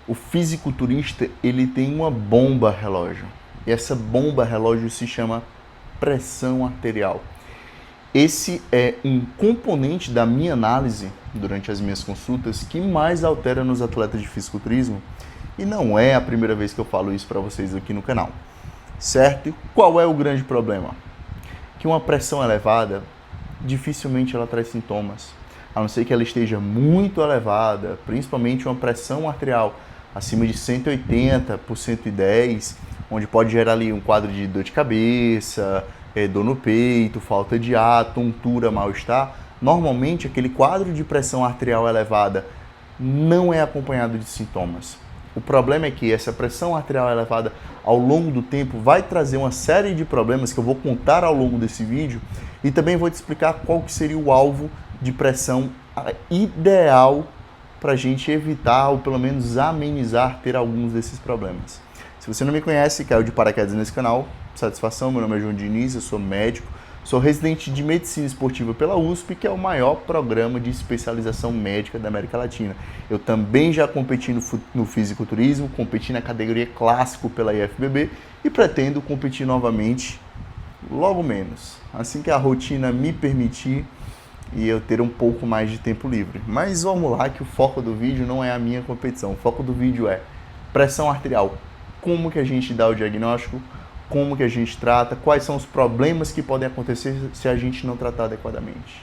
O fisiculturista, ele tem uma bomba relógio. E essa bomba relógio se chama pressão arterial. Esse é um componente da minha análise durante as minhas consultas que mais altera nos atletas de fisiculturismo. E não é a primeira vez que eu falo isso para vocês aqui no canal. Certo? E qual é o grande problema? Que uma pressão elevada, dificilmente ela traz sintomas. A não ser que ela esteja muito elevada, principalmente uma pressão arterial acima de 180 por 110, onde pode gerar ali um quadro de dor de cabeça, dor no peito, falta de ar, tontura, mal-estar. Normalmente, aquele quadro de pressão arterial elevada não é acompanhado de sintomas. O problema é que essa pressão arterial elevada ao longo do tempo vai trazer uma série de problemas que eu vou contar ao longo desse vídeo e também vou te explicar qual que seria o alvo de pressão ideal para a gente evitar ou pelo menos amenizar ter alguns desses problemas. Se você não me conhece, caiu de paraquedas nesse canal, satisfação, meu nome é João Diniz, eu sou médico, sou residente de Medicina Esportiva pela USP, que é o maior programa de especialização médica da América Latina. Eu também já competi no fisiculturismo, competi na categoria clássico pela IFBB e pretendo competir novamente logo menos, assim que a rotina me permitir e eu ter um pouco mais de tempo livre. Mas vamos lá, que o foco do vídeo não é a minha competição, o foco do vídeo é pressão arterial. Como que a gente dá o diagnóstico, como que a gente trata, quais são os problemas que podem acontecer se a gente não tratar adequadamente.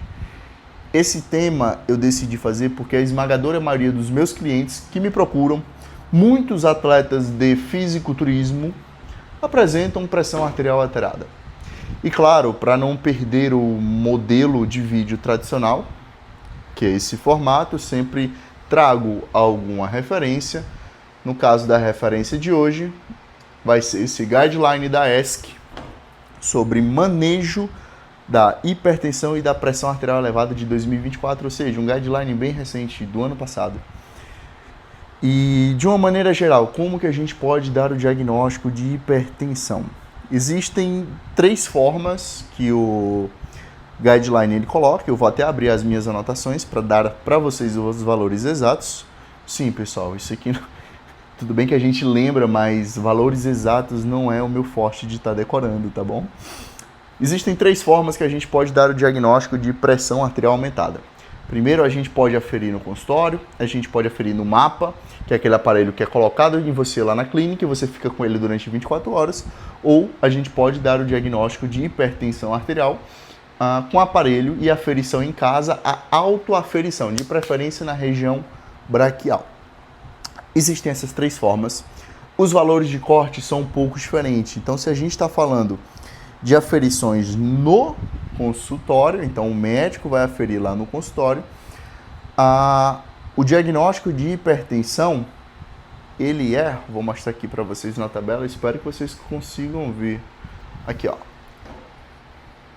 Esse tema eu decidi fazer porque a esmagadora maioria dos meus clientes que me procuram, muitos atletas de fisiculturismo, apresentam pressão arterial alterada. E claro, para não perder o modelo de vídeo tradicional, que é esse formato, sempre trago alguma referência. No caso da referência de hoje, vai ser esse guideline da ESC sobre manejo da hipertensão e da pressão arterial elevada de 2024, ou seja, um guideline bem recente do ano passado. E de uma maneira geral, como que a gente pode dar o diagnóstico de hipertensão? Existem 3 formas que o guideline ele coloca, eu vou até abrir as minhas anotações para dar para vocês os valores exatos. Sim, pessoal, isso aqui tudo bem que a gente lembra, mas valores exatos não é o meu forte de estar decorando, tá bom? Existem 3 formas que a gente pode dar o diagnóstico de pressão arterial aumentada. Primeiro, a gente pode aferir no consultório, a gente pode aferir no mapa, que é aquele aparelho que é colocado em você lá na clínica e você fica com ele durante 24 horas, ou a gente pode dar o diagnóstico de hipertensão arterial com aparelho e aferição em casa, a autoaferição, de preferência na região braquial. Existem essas 3 formas. Os valores de corte são um pouco diferentes. Então, se a gente está falando de aferições no consultório, então o médico vai aferir lá no consultório, o diagnóstico de hipertensão, ele vou mostrar aqui para vocês na tabela, espero que vocês consigam ver. Aqui, ó.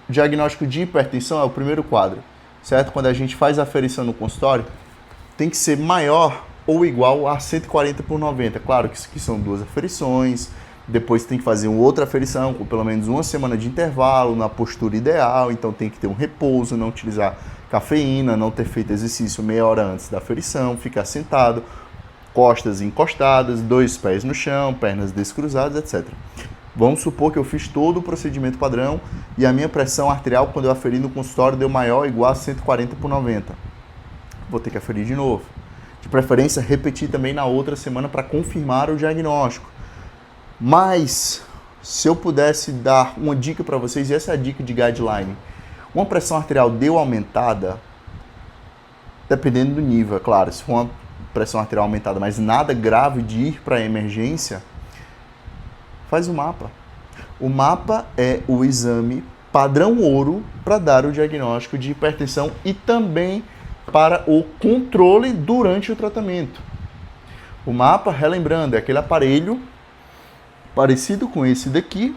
O diagnóstico de hipertensão é o primeiro quadro, certo? Quando a gente faz a aferição no consultório, tem que ser maior ou igual a 140 por 90. Claro que isso aqui são 2 aferições, depois tem que fazer uma outra aferição com pelo menos 1 semana de intervalo, na postura ideal, então tem que ter um repouso, não utilizar cafeína, não ter feito exercício meia hora antes da aferição, ficar sentado, costas encostadas, 2 pés no chão, pernas descruzadas, etc. Vamos supor que eu fiz todo o procedimento padrão e a minha pressão arterial, quando eu aferi no consultório, deu maior ou igual a 140 por 90. Vou ter que aferir de novo. De preferência, repetir também na outra semana para confirmar o diagnóstico. Mas, se eu pudesse dar uma dica para vocês, e essa é a dica de guideline, uma pressão arterial deu aumentada, dependendo do nível, é claro, se for uma pressão arterial aumentada, mas nada grave de ir para a emergência, faz o mapa. O mapa é o exame padrão ouro para dar o diagnóstico de hipertensão e também para o controle durante o tratamento. O mapa, relembrando, é aquele aparelho parecido com esse daqui,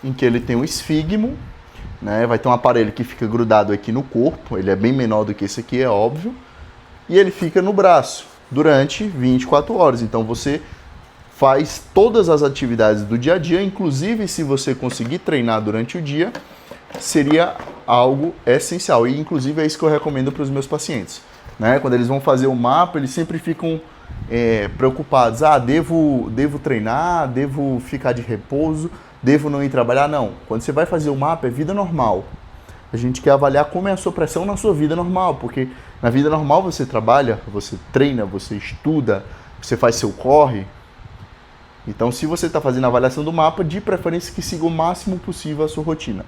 em que ele tem um esfigmo, né? Vai ter um aparelho que fica grudado aqui no corpo, ele é bem menor do que esse aqui, é óbvio, e ele fica no braço durante 24 horas. Então você faz todas as atividades do dia a dia, inclusive se você conseguir treinar durante o dia, seria algo essencial. E inclusive é isso que eu recomendo para os meus pacientes. né? Quando eles vão fazer o mapa, eles sempre ficam preocupados. Devo treinar, devo ficar de repouso, devo não ir trabalhar? Não. Quando você vai fazer o mapa, é vida normal. A gente quer avaliar como é a sua pressão na sua vida normal, porque na vida normal você trabalha, você treina, você estuda, você faz seu corre. Então, se você está fazendo a avaliação do mapa, de preferência que siga o máximo possível a sua rotina.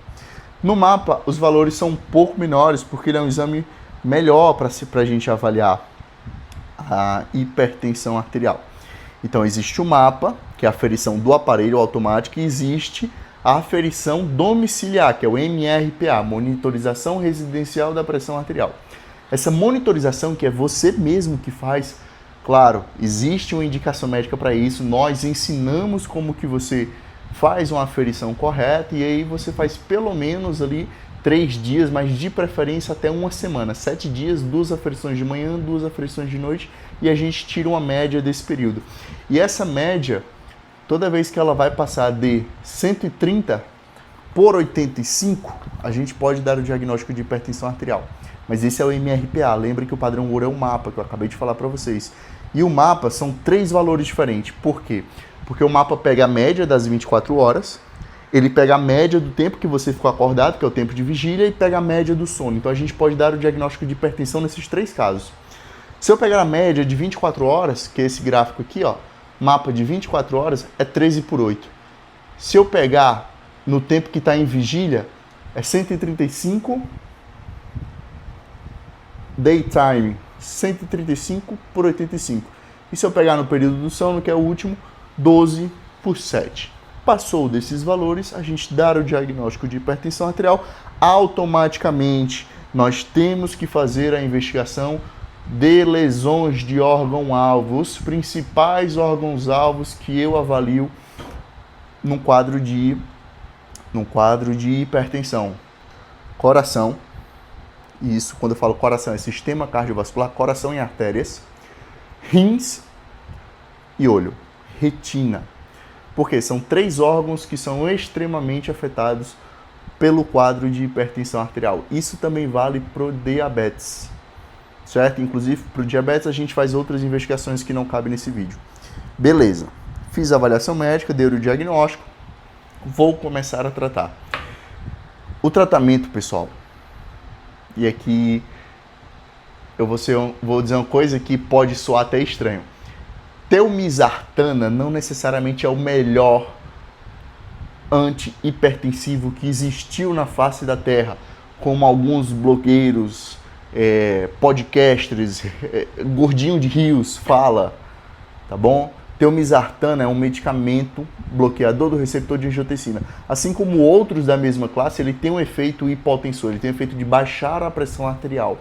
No mapa, os valores são um pouco menores, porque ele é um exame melhor para a gente avaliar a hipertensão arterial. Então, existe o mapa, que é a aferição do aparelho automático, e existe a aferição domiciliar, que é o MRPA, Monitorização Residencial da Pressão Arterial. Essa monitorização, que é você mesmo que faz, claro, existe uma indicação médica para isso, nós ensinamos como que você faz uma aferição correta, e aí você faz pelo menos ali 3 dias, mas de preferência até uma semana, 7 dias, 2 aferições de manhã, 2 aferições de noite, e a gente tira uma média desse período. E essa média, toda vez que ela vai passar de 130 por 85, a gente pode dar o diagnóstico de hipertensão arterial. Mas esse é o MRPA, lembra que o padrão ouro é o mapa, que eu acabei de falar para vocês. E o mapa são 3 valores diferentes. Por quê? Porque o mapa pega a média das 24 horas, ele pega a média do tempo que você ficou acordado, que é o tempo de vigília, e pega a média do sono. Então a gente pode dar o diagnóstico de hipertensão nesses 3 casos. Se eu pegar a média de 24 horas, que é esse gráfico aqui, ó, mapa de 24 horas, é 13 por 8. Se eu pegar no tempo que está em vigília, é 135 daytime, 135 por 85. E se eu pegar no período do sono, que é o último, 12 por 7. Passou desses valores, a gente dá o diagnóstico de hipertensão arterial, automaticamente nós temos que fazer a investigação de lesões de órgão-alvo, os principais órgãos-alvos que eu avalio num quadro de hipertensão. Coração, e isso quando eu falo coração é sistema cardiovascular, coração e artérias, rins e olho, retina. Porque são 3 órgãos que são extremamente afetados pelo quadro de hipertensão arterial. Isso também vale para o diabetes, certo? Inclusive, para o diabetes a gente faz outras investigações que não cabem nesse vídeo. Beleza, fiz a avaliação médica, dei o diagnóstico, vou começar a tratar. O tratamento, pessoal, e aqui eu vou dizer uma coisa que pode soar até estranho. Telmisartana não necessariamente é o melhor antihipertensivo que existiu na face da Terra, como alguns blogueiros, podcasters, Gordinho de Rios fala, tá bom? Telmisartana é um medicamento bloqueador do receptor de angiotensina. Assim como outros da mesma classe, ele tem um efeito hipotensor, ele tem o efeito de baixar a pressão arterial.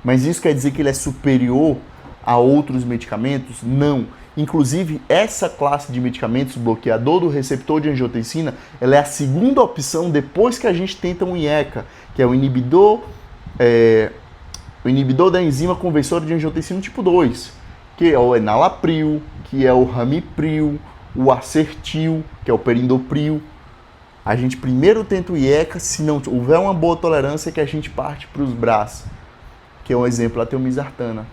Mas isso quer dizer que ele é superior a outros medicamentos? Não. Inclusive, essa classe de medicamentos bloqueador do receptor de angiotensina, ela é a segunda opção depois que a gente tenta um IECA, que é o inibidor da enzima conversora de angiotensina tipo 2, que é o enalapril, que é o ramipril, o acertil, que é o perindopril. A gente primeiro tenta o IECA, se não houver uma boa tolerância, que a gente parte para os BRAS, que é um exemplo, a telmisartana.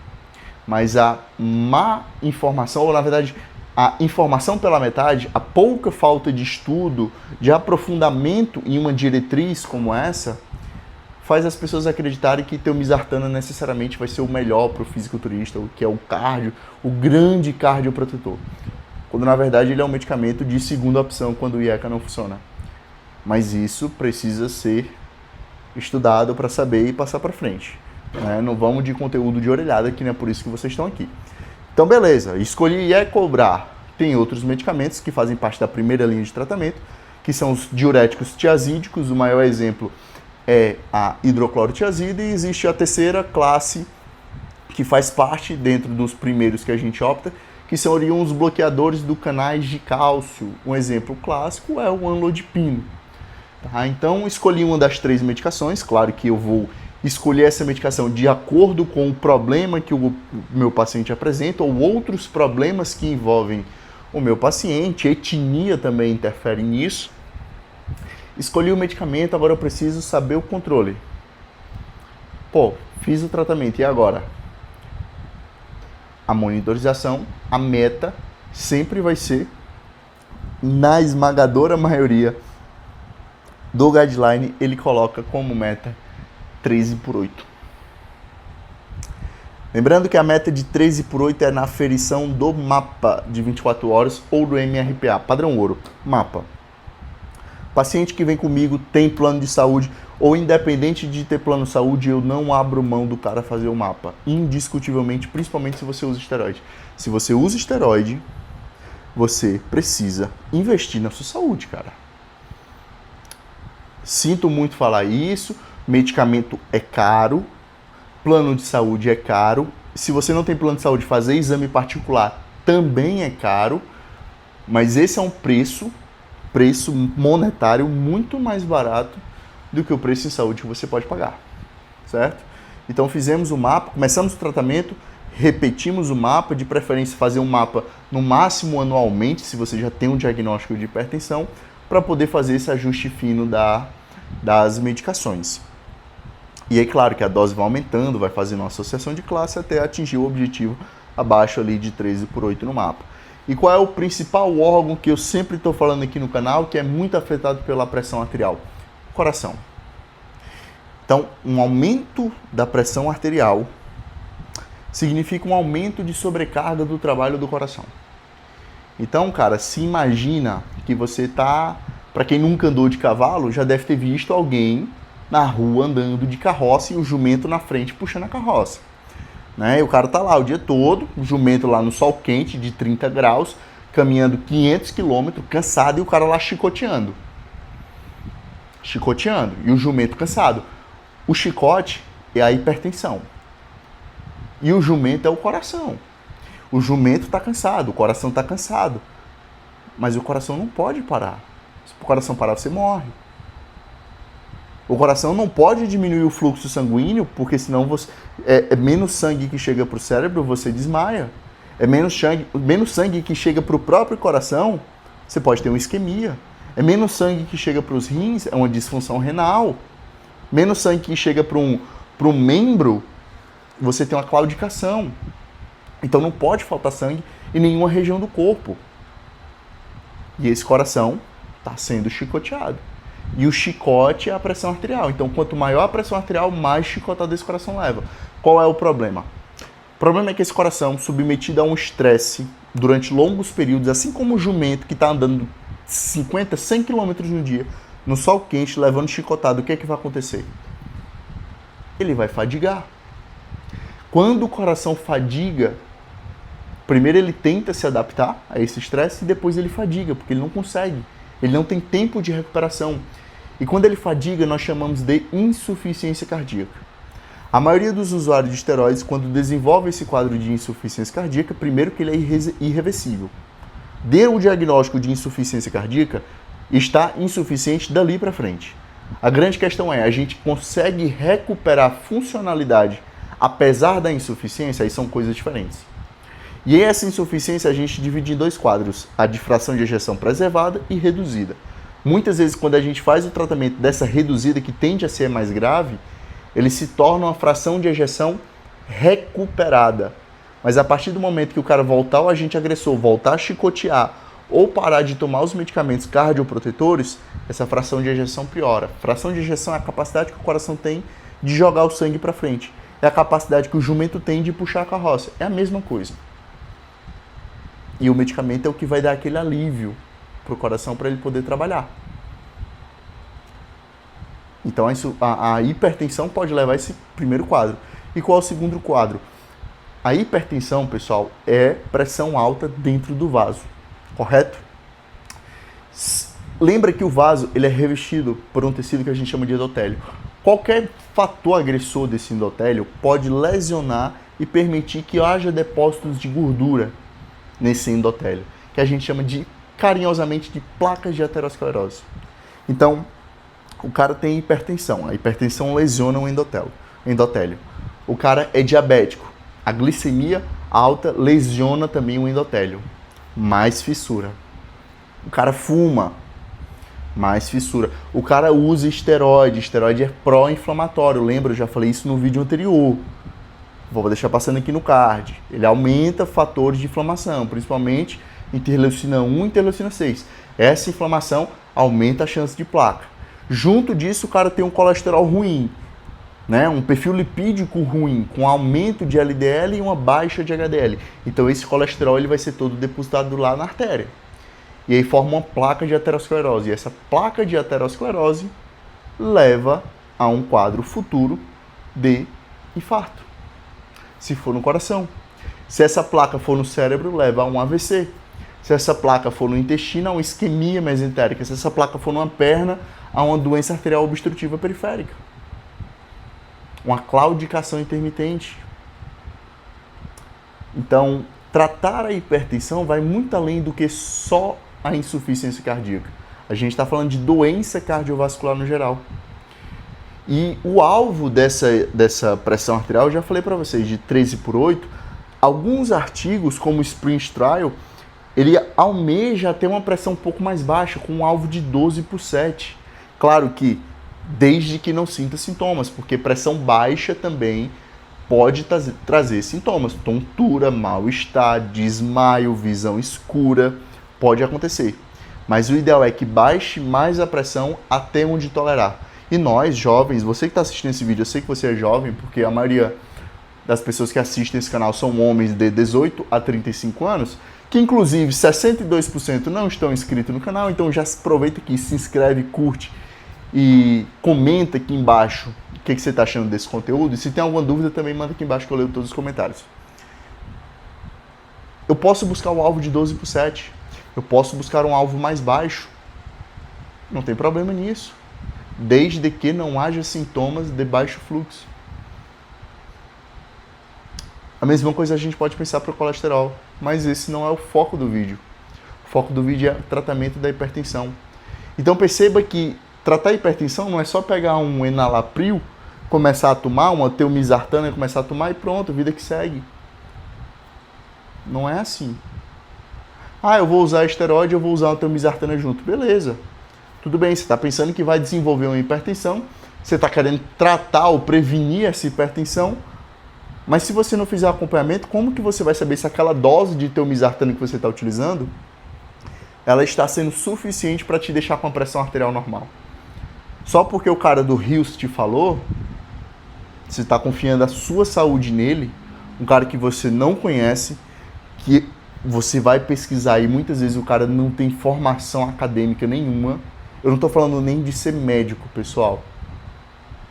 Mas a má informação, ou na verdade, a informação pela metade, a pouca falta de estudo, de aprofundamento em uma diretriz como essa, faz as pessoas acreditarem que telmisartana necessariamente vai ser o melhor para o fisiculturista, o que é o cardio, o grande cardioprotetor. Quando na verdade ele é um medicamento de segunda opção quando o IECA não funciona. Mas isso precisa ser estudado para saber e passar para frente. Não vamos de conteúdo de orelhada, que não é por isso que vocês estão aqui. Então, beleza, escolhi IECA. Tem outros medicamentos que fazem parte da primeira linha de tratamento, que são os diuréticos tiazídicos. O maior exemplo é a hidroclorotiazida, e existe a terceira classe, que faz parte dentro dos primeiros que a gente opta, que são os bloqueadores do canais de cálcio. Um exemplo clássico é o amlodipino. Tá? Então, escolhi uma das 3 medicações, claro que eu vou escolher essa medicação de acordo com o problema que o meu paciente apresenta ou outros problemas que envolvem o meu paciente, etnia também interfere nisso. Escolhi o medicamento, agora eu preciso saber o controle. Fiz o tratamento, e agora? a monitorização, a meta sempre vai ser, na esmagadora maioria do guideline, ele coloca como meta 13/8. Lembrando que a meta de 13/8 é na aferição do mapa de 24 horas ou do MRPA, padrão ouro, mapa. Paciente que vem comigo tem plano de saúde, ou independente de ter plano de saúde, eu não abro mão do cara fazer o mapa. Indiscutivelmente, principalmente se você usa esteroide. Se você usa esteroide, você precisa investir na sua saúde, cara. Sinto muito falar isso, medicamento é caro, plano de saúde é caro. Se você não tem plano de saúde, fazer exame particular também é caro, mas esse é um preço monetário muito mais barato do que o preço em saúde que você pode pagar, certo? Então fizemos o mapa, começamos o tratamento, repetimos o mapa, de preferência fazer um mapa no máximo anualmente, se você já tem um diagnóstico de hipertensão, para poder fazer esse ajuste fino das medicações. E é claro que a dose vai aumentando, vai fazendo uma associação de classe até atingir o objetivo abaixo ali de 13/8 no mapa. E qual é o principal órgão que eu sempre estou falando aqui no canal, que é muito afetado pela pressão arterial? Coração. Então, um aumento da pressão arterial significa um aumento de sobrecarga do trabalho do coração. Então, cara, se imagina que você tá, para quem nunca andou de cavalo, já deve ter visto alguém na rua andando de carroça e o jumento na frente puxando a carroça. Né? E o cara tá lá o dia todo, o jumento lá no sol quente de 30 graus, caminhando 500 quilômetros, cansado, e o cara lá chicoteando. E o jumento cansado. O chicote é a hipertensão. E o jumento é o coração. O jumento está cansado, o coração está cansado. Mas o coração não pode parar. Se o coração parar, você morre. O coração não pode diminuir o fluxo sanguíneo, porque senão você, é menos sangue que chega para o cérebro, você desmaia. É menos sangue que chega para o próprio coração, você pode ter uma isquemia. É menos sangue que chega para os rins, é uma disfunção renal. Menos sangue que chega para um membro, você tem uma claudicação. Então não pode faltar sangue em nenhuma região do corpo. E esse coração está sendo chicoteado. E o chicote é a pressão arterial. Então, quanto maior a pressão arterial, mais chicotada esse coração leva. Qual é o problema? O problema é que esse coração, submetido a um estresse durante longos períodos, assim como o jumento que está andando 50, 100 km no dia, no sol quente, levando chicotado, o que é que vai acontecer? Ele vai fadigar. Quando o coração fadiga, primeiro ele tenta se adaptar a esse estresse e depois ele fadiga, porque ele não consegue. Ele não tem tempo de recuperação. E quando ele fadiga, nós chamamos de insuficiência cardíaca. A maioria dos usuários de esteroides, quando desenvolve esse quadro de insuficiência cardíaca, primeiro que ele é irreversível. Deu o diagnóstico de insuficiência cardíaca, está insuficiente dali para frente. A grande questão é, a gente consegue recuperar a funcionalidade apesar da insuficiência? Aí são coisas diferentes. E essa insuficiência a gente divide em dois quadros, a de fração de ejeção preservada e reduzida. Muitas vezes, quando a gente faz o tratamento dessa reduzida, que tende a ser mais grave, ele se torna uma fração de ejeção recuperada. Mas a partir do momento que o cara voltar ao agente agressor, voltar a chicotear ou parar de tomar os medicamentos cardioprotetores, essa fração de ejeção piora. Fração de ejeção é a capacidade que o coração tem de jogar o sangue para frente. É a capacidade que o jumento tem de puxar a carroça. É a mesma coisa. E o medicamento é o que vai dar aquele alívio para o coração para ele poder trabalhar. Então a hipertensão pode levar a esse primeiro quadro. E qual é o segundo quadro? A hipertensão, pessoal, é pressão alta dentro do vaso, correto? Lembra que o vaso ele é revestido por um tecido que a gente chama de endotélio. Qualquer fator agressor desse endotélio pode lesionar e permitir que haja depósitos de gordura nesse endotélio, que a gente chama de, carinhosamente, de placas de aterosclerose. Então, o cara tem hipertensão. A hipertensão lesiona o endotélio. O cara é diabético. A glicemia alta lesiona também o endotélio. Mais fissura. O cara fuma. Mais fissura. O cara usa esteroide. Esteroide é pró-inflamatório. Lembra? Eu já falei isso no vídeo anterior. vou deixar passando aqui no card. Ele aumenta fatores de inflamação, principalmente interleucina 1 e interleucina 6. Essa inflamação aumenta a chance de placa. Junto disso, o cara tem um colesterol ruim, né? Um perfil lipídico ruim, com aumento de LDL e uma baixa de HDL. Então esse colesterol ele vai ser todo depositado lá na artéria. E aí forma uma placa de aterosclerose. E essa placa de aterosclerose leva a um quadro futuro de infarto, se for no coração. Se essa placa for no cérebro, leva a um AVC. Se essa placa for no intestino, a uma isquemia mesentérica. Se essa placa for numa perna, a uma doença arterial obstrutiva periférica. Uma claudicação intermitente. Então, tratar a hipertensão vai muito além do que só a insuficiência cardíaca. A gente está falando de doença cardiovascular no geral. E o alvo dessa pressão arterial, eu já falei para vocês, de 13/8, alguns artigos, como o Sprint Trial, ele almeja ter uma pressão um pouco mais baixa, com um alvo de 12/7. Claro que, desde que não sinta sintomas, porque pressão baixa também pode trazer sintomas. Tontura, mal-estar, desmaio, visão escura, pode acontecer. Mas o ideal é que baixe mais a pressão até onde tolerar. E nós, jovens, você que está assistindo esse vídeo, eu sei que você é jovem, porque a maioria das pessoas que assistem esse canal são homens de 18 a 35 anos, que inclusive 62% não estão inscritos no canal, então já aproveita aqui, se inscreve, curte e comenta aqui embaixo o que você está achando desse conteúdo. E se tem alguma dúvida também manda aqui embaixo que eu leio todos os comentários. Eu posso buscar o alvo de 12/7, eu posso buscar um alvo mais baixo, não tem problema nisso, desde que não haja sintomas de baixo fluxo. A mesma coisa a gente pode pensar para o colesterol, mas esse não é o foco do vídeo. O foco do vídeo é o tratamento da hipertensão. Então perceba que tratar a hipertensão não é só pegar um enalapril, começar a tomar, uma telmisartana, começar a tomar e pronto, vida que segue. Não é assim. Ah, eu vou usar esteroide, eu vou usar uma telmisartana junto. Beleza. Tudo bem, você está pensando que vai desenvolver uma hipertensão, você está querendo tratar ou prevenir essa hipertensão, mas se você não fizer acompanhamento, como que você vai saber se aquela dose de telmisartana que você está utilizando, ela está sendo suficiente para te deixar com a pressão arterial normal? Só porque o cara do Rios te falou, você está confiando a sua saúde nele, um cara que você não conhece, que você vai pesquisar e muitas vezes o cara não tem formação acadêmica nenhuma. Eu não estou falando nem de ser médico, pessoal.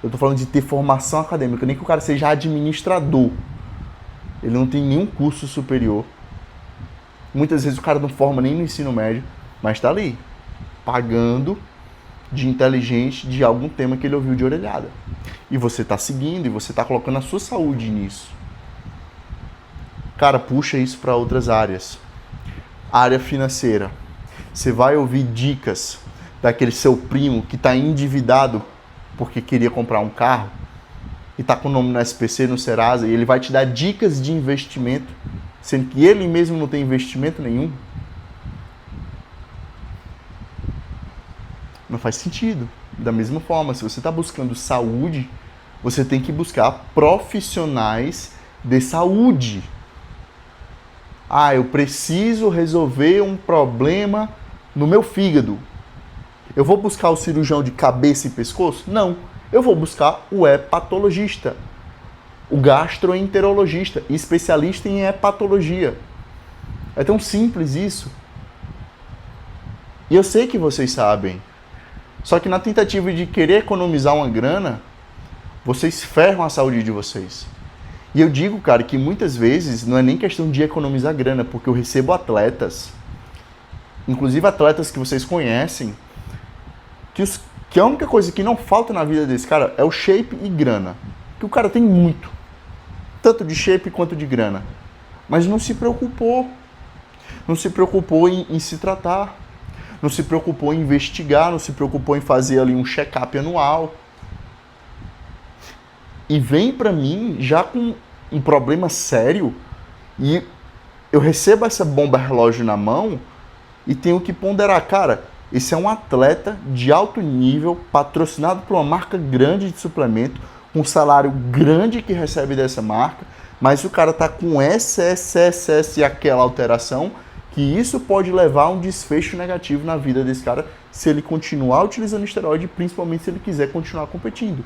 Eu estou falando de ter formação acadêmica, nem que o cara seja administrador. Ele não tem nenhum curso superior. Muitas vezes o cara não forma nem no ensino médio, mas está ali, pagando de inteligente de algum tema que ele ouviu de orelhada. E você está seguindo, e você está colocando a sua saúde nisso. Cara, puxa isso para outras áreas. Área financeira. Você vai ouvir dicas daquele seu primo que está endividado porque queria comprar um carro e está com o nome no SPC, no Serasa, e ele vai te dar dicas de investimento, sendo que ele mesmo não tem investimento nenhum. Não faz sentido. Da mesma forma, se você está buscando saúde, você tem que buscar profissionais de saúde. Ah, eu preciso resolver um problema no meu fígado. Eu vou buscar o cirurgião de cabeça e pescoço? Não. Eu vou buscar o hepatologista, o gastroenterologista, especialista em hepatologia. É tão simples isso. E eu sei que vocês sabem. Só que na tentativa de querer economizar uma grana, vocês ferram a saúde de vocês. E eu digo, cara, que muitas vezes não é nem questão de economizar grana, porque eu recebo atletas, inclusive atletas que vocês conhecem, que a única coisa que não falta na vida desse cara é o shape e grana. Que o cara tem muito, tanto de shape quanto de grana, mas não se preocupou. Não se preocupou em se tratar, não se preocupou em investigar, não se preocupou em fazer ali um check-up anual. E vem para mim já com um problema sério e eu recebo essa bomba relógio na mão e tenho que ponderar, cara, esse é um atleta de alto nível, patrocinado por uma marca grande de suplemento, com um salário grande que recebe dessa marca, mas o cara tá com essa e aquela alteração, que isso pode levar a um desfecho negativo na vida desse cara se ele continuar utilizando esteroide, principalmente se ele quiser continuar competindo.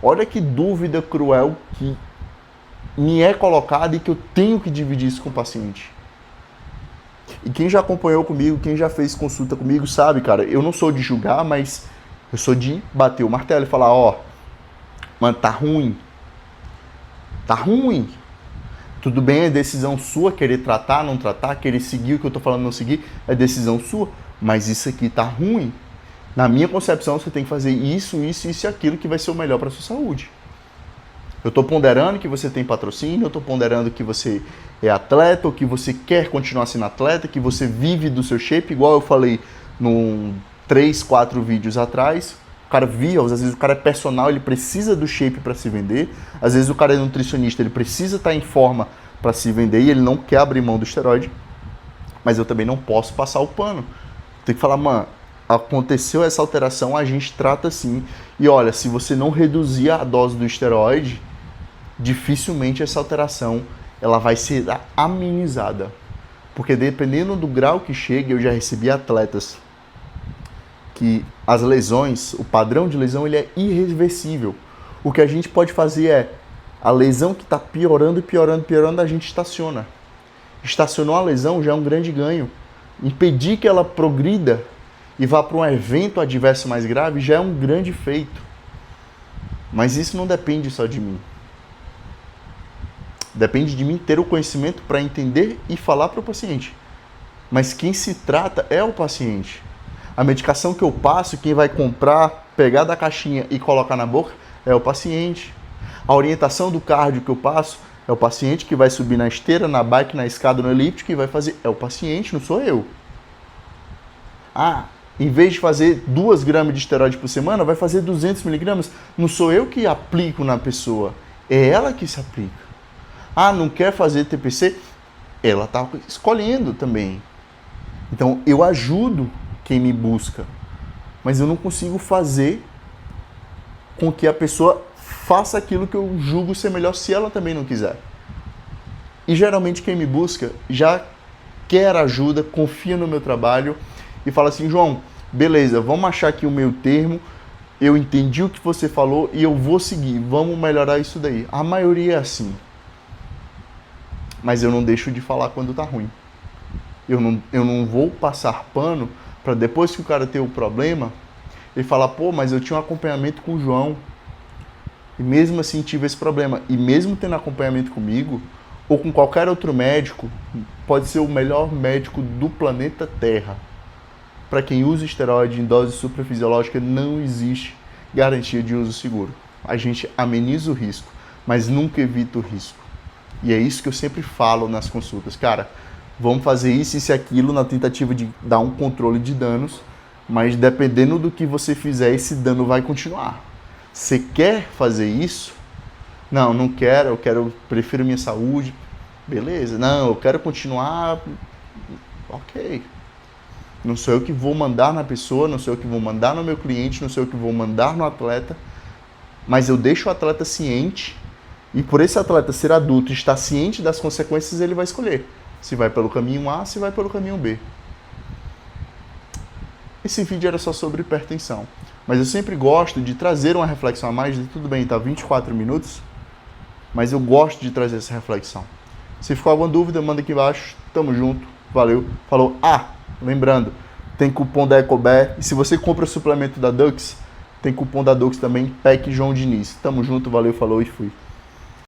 Olha que dúvida cruel que me é colocada e que eu tenho que dividir isso com o paciente. E quem já acompanhou comigo, quem já fez consulta comigo, sabe, cara, eu não sou de julgar, mas eu sou de bater o martelo e falar, ó, mano, tá ruim. Tá ruim. Tudo bem, é decisão sua querer tratar, não tratar, querer seguir o que eu tô falando, não seguir, é decisão sua. Mas isso aqui tá ruim. Na minha concepção, você tem que fazer isso e aquilo que vai ser o melhor para sua saúde. Eu tô ponderando que você tem patrocínio, eu tô ponderando que você é atleta, ou que você quer continuar sendo atleta, que você vive do seu shape, igual eu falei num 3, 4 vídeos atrás. O cara vive, às vezes o cara é personal, ele precisa do shape para se vender. Às vezes o cara é nutricionista, ele precisa estar em forma para se vender e ele não quer abrir mão do esteroide. Mas eu também não posso passar o pano. Tem que falar, mano, aconteceu essa alteração, a gente trata assim. E olha, se você não reduzir a dose do esteroide, dificilmente essa alteração ela vai ser amenizada. Porque dependendo do grau que chega, eu já recebi atletas que as lesões, o padrão de lesão, ele é irreversível. O que a gente pode fazer é, a lesão que está piorando, a gente estaciona. Estacionou a lesão já é um grande ganho. Impedir que ela progrida e vá para um evento adverso mais grave já é um grande feito. Mas isso não depende só de mim. Depende de mim ter o conhecimento para entender e falar para o paciente. Mas quem se trata é o paciente. A medicação que eu passo, quem vai comprar, pegar da caixinha e colocar na boca, é o paciente. A orientação do cardio que eu passo, é o paciente que vai subir na esteira, na bike, na escada, no elíptico, que vai fazer. É o paciente, não sou eu. Ah, em vez de fazer 2 gramas de esteroide por semana, vai fazer 200 miligramas. Não sou eu que aplico na pessoa, é ela que se aplica. Ah, não quer fazer TPC? Ela está escolhendo também. Então, eu ajudo quem me busca, mas eu não consigo fazer com que a pessoa faça aquilo que eu julgo ser melhor se ela também não quiser. E geralmente quem me busca já quer ajuda, confia no meu trabalho e fala assim, João, beleza, vamos achar aqui o meio termo, eu entendi o que você falou e eu vou seguir, vamos melhorar isso daí. A maioria é assim. Mas eu não deixo de falar quando tá ruim. Eu não vou passar pano para depois que o cara tem o problema, ele falar, pô, mas eu tinha um acompanhamento com o João e mesmo assim tive esse problema. E mesmo tendo acompanhamento comigo ou com qualquer outro médico, pode ser o melhor médico do planeta Terra. Para quem usa esteroide em dose suprafisiológica, não existe garantia de uso seguro. A gente ameniza o risco, mas nunca evita o risco. E é isso que eu sempre falo nas consultas. Cara, vamos fazer isso e aquilo na tentativa de dar um controle de danos, mas dependendo do que você fizer, esse dano vai continuar. Você quer fazer isso? Não, não quero, prefiro minha saúde. Beleza, não, eu quero continuar. Ok. Não sou eu que vou mandar na pessoa, não sou eu que vou mandar no meu cliente, não sou eu que vou mandar no atleta, mas eu deixo o atleta ciente. E por esse atleta ser adulto e estar ciente das consequências, ele vai escolher se vai pelo caminho A, se vai pelo caminho B. Esse vídeo era só sobre hipertensão, mas eu sempre gosto de trazer uma reflexão a mais. Tudo bem, tá 24 minutos, mas eu gosto de trazer essa reflexão. Se ficou alguma dúvida, manda aqui embaixo. Tamo junto, valeu, falou. Ah, lembrando, tem cupom da Ecober, e se você compra o suplemento da Dux, tem cupom da Dux também, PEC João Diniz. Tamo junto, valeu, falou e fui.